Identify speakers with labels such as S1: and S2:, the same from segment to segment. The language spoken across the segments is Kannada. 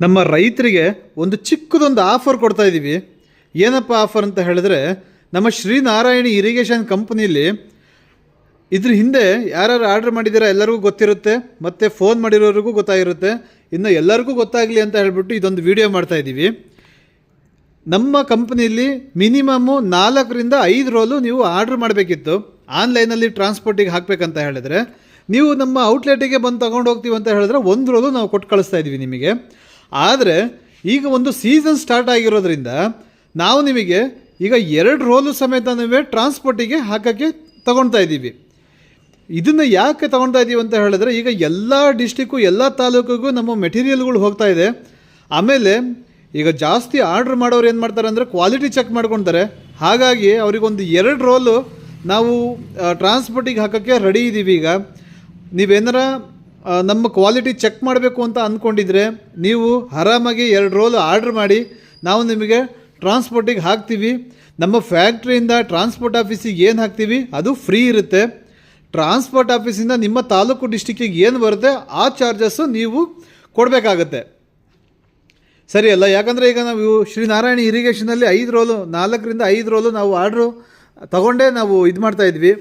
S1: ನಮ್ಮ ರೈತರಿಗೆ ಒಂದು ಚಿಕ್ಕದೊಂದು ಆಫರ್ ಕೊಡ್ತಾ ಇದ್ದೀವಿ. ಏನಪ್ಪ ಆಫರ್ ಅಂತ ಹೇಳಿದ್ರೆ, ನಮ್ಮ ಶ್ರೀನಾರಾಯಣಿ ಇರಿಗೇಷನ್ ಕಂಪ್ನಿಯಲ್ಲಿ ಇದ್ರ ಹಿಂದೆ ಯಾರ್ಯಾರು ಆರ್ಡ್ರ್ ಮಾಡಿದ್ದೀರಾ ಎಲ್ಲರಿಗೂ ಗೊತ್ತಿರುತ್ತೆ, ಮತ್ತು ಫೋನ್ ಮಾಡಿರೋರಿಗೂ ಗೊತ್ತಾಗಿರುತ್ತೆ. ಇನ್ನು ಎಲ್ಲರಿಗೂ ಗೊತ್ತಾಗಲಿ ಅಂತ ಹೇಳ್ಬಿಟ್ಟು ಇದೊಂದು ವಿಡಿಯೋ ಮಾಡ್ತಾಯಿದ್ದೀವಿ. ನಮ್ಮ ಕಂಪ್ನಿಯಲ್ಲಿ ಮಿನಿಮಮ್ಮು 4ರಿಂದ 5 ರೋಲು ನೀವು ಆರ್ಡ್ರ್ ಮಾಡಬೇಕಿತ್ತು. ಆನ್ಲೈನಲ್ಲಿ ಟ್ರಾನ್ಸ್ಪೋರ್ಟಿಗೆ ಹಾಕಬೇಕಂತ ಹೇಳಿದ್ರೆ ನೀವು ನಮ್ಮ ಔಟ್ಲೆಟಿಗೆ ಬಂದು ತೊಗೊಂಡು ಹೋಗ್ತೀವಿ ಅಂತ ಹೇಳಿದ್ರೆ 1 ರೋಲು ನಾವು ಕೊಟ್ಟು ಕಳಿಸ್ತಾ ಇದ್ದೀವಿ ನಿಮಗೆ. ಆದರೆ ಈಗ ಒಂದು ಸೀಸನ್ ಸ್ಟಾರ್ಟ್ ಆಗಿರೋದ್ರಿಂದ ನಾವು ನಿಮಗೆ ಈಗ 2 ರೋಲು ಸಮೇತನವೇ ಟ್ರಾನ್ಸ್ಪೋರ್ಟಿಗೆ ಹಾಕೋಕ್ಕೆ ತೊಗೊಳ್ತಾ ಇದ್ದೀವಿ. ಇದನ್ನು ಯಾಕೆ ತೊಗೊಳ್ತಾ ಇದ್ದೀವಿ ಅಂತ ಹೇಳಿದ್ರೆ, ಈಗ ಎಲ್ಲ ಡಿಸ್ಟಿಕ್ಕು ಎಲ್ಲ ತಾಲೂಕಿಗೂ ನಮ್ಮ ಮೆಟೀರಿಯಲ್ಗಳು ಹೋಗ್ತಾ ಇದೆ. ಆಮೇಲೆ ಈಗ ಜಾಸ್ತಿ ಆರ್ಡ್ರ್ ಮಾಡೋರು ಏನು ಮಾಡ್ತಾರೆ ಅಂದರೆ ಕ್ವಾಲಿಟಿ ಚೆಕ್ ಮಾಡ್ಕೊತಾರೆ. ಹಾಗಾಗಿ ಅವರಿಗೊಂದು 2 ರೋಲು ನಾವು ಟ್ರಾನ್ಸ್ಪೋರ್ಟಿಗೆ ಹಾಕೋಕ್ಕೆ ರೆಡಿ ಇದ್ದೀವಿ. ಈಗ ನೀವೇನಾರ ನಮ್ಮ ಕ್ವಾಲಿಟಿ ಚೆಕ್ ಮಾಡಬೇಕು ಅಂತ ಅಂದ್ಕೊಂಡಿದ್ರೆ ನೀವು ಆರಾಮಾಗಿ 2 ರೋಲು ಆರ್ಡ್ರ್ ಮಾಡಿ ನಾವು ನಿಮಗೆ ಟ್ರಾನ್ಸ್ಪೋರ್ಟಿಗೆ ಹಾಕ್ತೀವಿ. ನಮ್ಮ ಫ್ಯಾಕ್ಟ್ರಿಯಿಂದ ಟ್ರಾನ್ಸ್ಪೋರ್ಟ್ ಆಫೀಸಿಗೆ ಏನು ಹಾಕ್ತೀವಿ ಅದು ಫ್ರೀ ಇರುತ್ತೆ. ಟ್ರಾನ್ಸ್ಪೋರ್ಟ್ ಆಫೀಸಿಂದ ನಿಮ್ಮ ತಾಲೂಕು ಡಿಸ್ಟಿಕ್ಕಿಗೆ ಏನು ಬರುತ್ತೆ ಆ ಚಾರ್ಜಸ್ಸು ನೀವು ಕೊಡಬೇಕಾಗತ್ತೆ. ಸರಿ ಅಲ್ಲ? ಯಾಕಂದರೆ ಈಗ ನಾವು ಶ್ರೀನಾರಾಯಣಿ ಇರಿಗೇಷನಲ್ಲಿ 4ರಿಂದ 5 ರೋಲು ನಾವು ಆರ್ಡ್ರು ತಗೊಂಡೇ ನಾವು ಇದು ಮಾಡ್ತಾಯಿದ್ವಿ.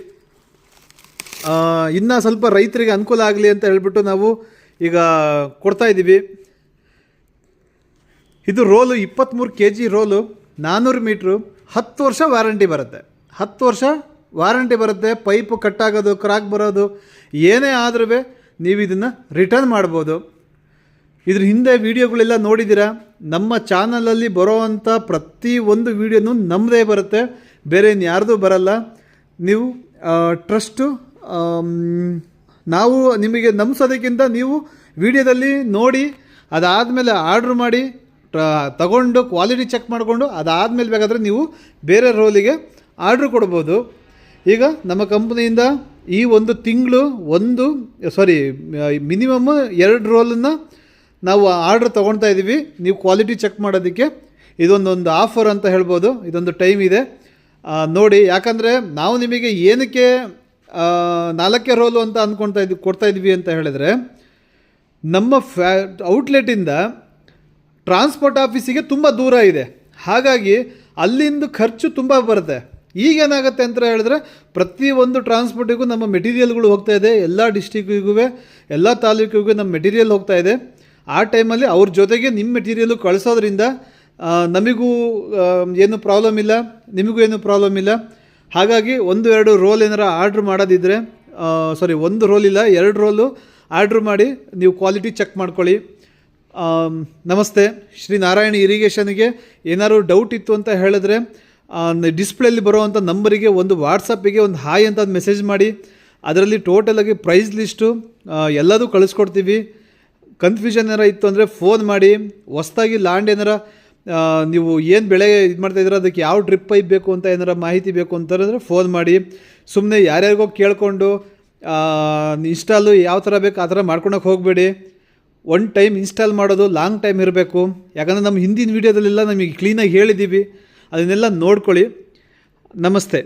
S1: ಇನ್ನು ಸ್ವಲ್ಪ ರೈತರಿಗೆ ಅನುಕೂಲ ಆಗಲಿ ಅಂತ ಹೇಳ್ಬಿಟ್ಟು ನಾವು ಈಗ ಕೊಡ್ತಾಯಿದ್ದೀವಿ. ಇದು ರೋಲು 23 kg ರೋಲು, 400 ಮೀಟ್ರು, 10 ವರ್ಷ ವಾರಂಟಿ ಬರುತ್ತೆ. 10 ವರ್ಷ ವಾರಂಟಿ ಬರುತ್ತೆ. ಪೈಪು ಕಟ್ಟಾಗೋದು, ಕ್ರಾಕ್ ಬರೋದು ಏನೇ ಆದ್ರೂ ನೀವು ಇದನ್ನು ರಿಟರ್ನ್ ಮಾಡ್ಬೋದು. ಇದ್ರ ಹಿಂದೆ ವೀಡಿಯೋಗಳೆಲ್ಲ ನೋಡಿದ್ದೀರಾ. ನಮ್ಮ ಚಾನಲಲ್ಲಿ ಬರೋವಂಥ ಪ್ರತಿಯೊಂದು ವೀಡಿಯೋನೂ ನಮ್ಮದೇ ಬರುತ್ತೆ, ಬೇರೆ ಇನ್ಯಾರ್ದು ಬರಲ್ಲ. ನೀವು ಟ್ರಸ್ಟು ನಾವು ನಿಮಗೆ ನಂಬಿಸೋದಕ್ಕಿಂತ ನೀವು ವೀಡಿಯೋದಲ್ಲಿ ನೋಡಿ ಅದಾದಮೇಲೆ ಆರ್ಡ್ರ್ ಮಾಡಿ ತಗೊಂಡು ಕ್ವಾಲಿಟಿ ಚೆಕ್ ಮಾಡಿಕೊಂಡು ಅದಾದಮೇಲೆ ಬೇಕಾದರೆ ನೀವು ಬೇರೆ ರೋಲಿಗೆ ಆರ್ಡ್ರ್ ಕೊಡ್ಬೋದು. ಈಗ ನಮ್ಮ ಕಂಪ್ನಿಯಿಂದ ಈ ಒಂದು ತಿಂಗಳು ಮಿನಿಮಮ್ 2 ರೋಲನ್ನು ನಾವು ಆರ್ಡ್ರ್ ತೊಗೊಳ್ತಾ ಇದ್ದೀವಿ. ನೀವು ಕ್ವಾಲಿಟಿ ಚೆಕ್ ಮಾಡೋದಕ್ಕೆ ಇದೊಂದೊಂದು ಆಫರ್ ಅಂತ ಹೇಳ್ಬೋದು. ಇದೊಂದು ಟೈಮ್ ಇದೆ ನೋಡಿ. ಯಾಕಂದರೆ ನಾವು ನಿಮಗೆ ಏನಕ್ಕೆ 4 ರೋಲು ಅಂತ ಕೊಡ್ತಾ ಇದ್ವಿ ಅಂತ ಹೇಳಿದ್ರೆ, ನಮ್ಮ ಔಟ್ಲೆಟಿಂದ ಟ್ರಾನ್ಸ್ಪೋರ್ಟ್ ಆಫೀಸಿಗೆ ತುಂಬ ದೂರ ಇದೆ. ಹಾಗಾಗಿ ಅಲ್ಲಿಂದ ಖರ್ಚು ತುಂಬ ಬರುತ್ತೆ. ಈಗೇನಾಗುತ್ತೆ ಅಂತ ಹೇಳಿದ್ರೆ ಪ್ರತಿಯೊಂದು ಟ್ರಾನ್ಸ್ಪೋರ್ಟಿಗೂ ನಮ್ಮ ಮೆಟೀರಿಯಲ್ಗಳು ಹೋಗ್ತಾ ಇದೆ. ಎಲ್ಲ ಡಿಸ್ಟಿಕ್ಕಿಗೂ ಎಲ್ಲ ತಾಲೂಕಿಗೂ ನಮ್ಮ ಮೆಟೀರಿಯಲ್ ಹೋಗ್ತಾ ಇದೆ. ಆ ಟೈಮಲ್ಲಿ ಅವ್ರ ಜೊತೆಗೆ ನಿಮ್ಮ ಮೆಟೀರಿಯಲು ಕಳಿಸೋದ್ರಿಂದ ನಮಗೂ ಏನು ಪ್ರಾಬ್ಲಮ್ ಇಲ್ಲ, ನಿಮಗೂ ಏನು ಪ್ರಾಬ್ಲಮ್ ಇಲ್ಲ. ಹಾಗಾಗಿ 1-2 ರೋಲ್ ಏನಾರ ಆರ್ಡ್ರ್ ಮಾಡೋದಿದ್ದರೆ 1 ರೋಲ್ ಇಲ್ಲ 2 ರೋಲು ಆರ್ಡ್ರ್ ಮಾಡಿ ನೀವು ಕ್ವಾಲಿಟಿ ಚೆಕ್ ಮಾಡ್ಕೊಳ್ಳಿ. ನಮಸ್ತೆ. ಶ್ರೀನಾರಾಯಣಿ ಇರಿಗೇಷನ್ಗೆ ಏನಾದ್ರು ಡೌಟ್ ಇತ್ತು ಅಂತ ಹೇಳಿದ್ರೆ ಡಿಸ್ಪ್ಲೇಲಿ ಬರೋವಂಥ ನಂಬರಿಗೆ ಒಂದು ವಾಟ್ಸಪ್ಪಿಗೆ ಒಂದು ಹಾಯ್ ಅಂತ ಮೆಸೇಜ್ ಮಾಡಿ. ಅದರಲ್ಲಿ ಟೋಟಲಾಗಿ ಪ್ರೈಸ್ ಲಿಸ್ಟು ಎಲ್ಲದೂ ಕಳಿಸ್ಕೊಡ್ತೀವಿ. ಕನ್ಫ್ಯೂಷನ್ ಏನಾರ ಇತ್ತು ಅಂದರೆ ಫೋನ್ ಮಾಡಿ. ಹೊಸ್ದಾಗಿ ಲ್ಯಾಂಡ್ ಏನಾರ ನೀವು ಏನು ಬೆಳೆ ಇದು ಮಾಡ್ತಾಯಿದ್ರೆ ಅದಕ್ಕೆ ಯಾವ ಡ್ರಿಪ್ ಪೈಪ್ ಬೇಕು ಅಂತ ಏನಾರ ಮಾಹಿತಿ ಬೇಕು ಅಂತಂದರೆ ಫೋನ್ ಮಾಡಿ. ಸುಮ್ಮನೆ ಯಾರ್ಯಾರಿಗೋ ಕೇಳಿಕೊಂಡು ಇನ್ಸ್ಟಾಲು ಯಾವ ಥರ ಬೇಕು ಆ ಥರ ಮಾಡ್ಕೊಳಕ್ಕೆ ಹೋಗಬೇಡಿ. 1 ಟೈಮ್ ಇನ್ಸ್ಟಾಲ್ ಮಾಡೋದು ಲಾಂಗ್ ಟೈಮ್ ಇರಬೇಕು. ಯಾಕಂದರೆ ನಮ್ಮ ಹಿಂದಿನ ವೀಡಿಯೋದಲ್ಲೆಲ್ಲ ನಮಗೆ ಕ್ಲೀನಾಗಿ ಹೇಳಿದ್ದೀವಿ, ಅದನ್ನೆಲ್ಲ ನೋಡ್ಕೊಳ್ಳಿ. ನಮಸ್ತೆ.